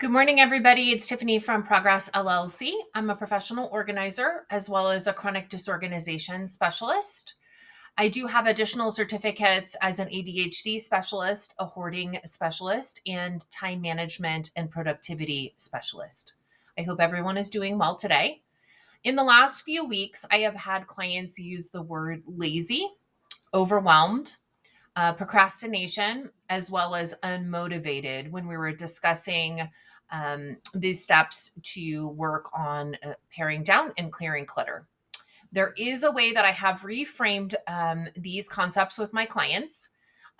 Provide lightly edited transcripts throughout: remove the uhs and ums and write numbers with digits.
Good morning, everybody. It's Tiffany from Progress LLC. I'm a professional organizer as well as a chronic disorganization specialist. I do have additional certificates as an ADHD specialist, a hoarding specialist, and time management and productivity specialist. I hope everyone is doing well today. In the last few weeks, I have had clients use the word lazy, overwhelmed, procrastination, as well as unmotivated when we were discussing these steps to work on paring down and clearing clutter. There is a way that I have reframed these concepts with my clients,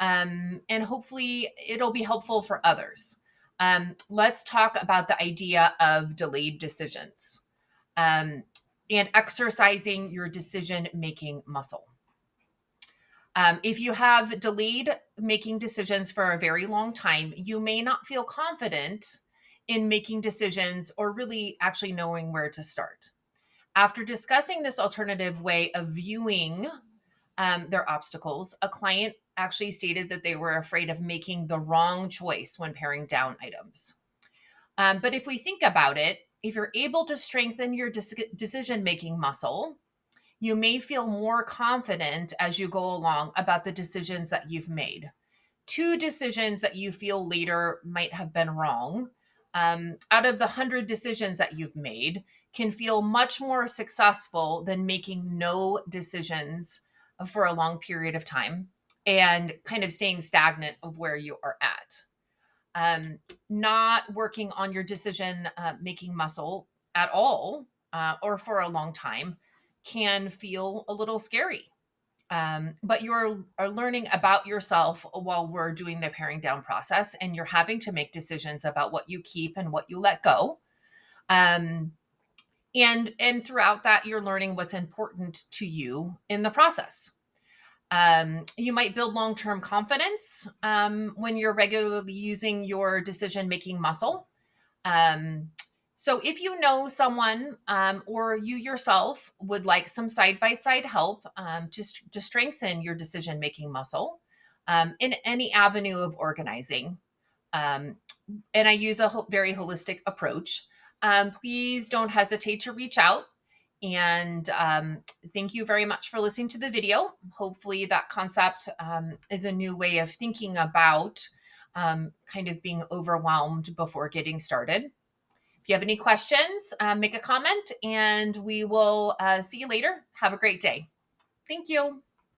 and hopefully it'll be helpful for others. Let's talk about the idea of delayed decisions um, and exercising your decision making muscle. If you have delayed making decisions for a very long time, you may not feel confident in making decisions or really actually knowing where to start. After discussing this alternative way of viewing their obstacles, a client actually stated that they were afraid of making the wrong choice when paring down items. But if we think about it, if you're able to strengthen your decision making muscle, you may feel more confident as you go along about the decisions that you've made. Two decisions that you feel later might have been wrong, out of the 100 decisions that you've made, can feel much more successful than making no decisions for a long period of time and kind of staying stagnant of where you are at. Not working on your decision making muscle at all or for a long time can feel a little scary. But are learning about yourself while we're doing the paring down process, and you're having to make decisions about what you keep and what you let go. Um, and throughout that, you're learning what's important to you in the process. You might build long term confidence when you're regularly using your decision making muscle. Um, so, if you know someone or you yourself would like some side by side help to strengthen your decision making muscle in any avenue of organizing, um, and I use a very holistic approach, please don't hesitate to reach out. And thank you very much for listening to the video. Hopefully, that concept is a new way of thinking about kind of being overwhelmed before getting started. If you have any questions, make a comment and we will see you later. Have a great day. Thank you.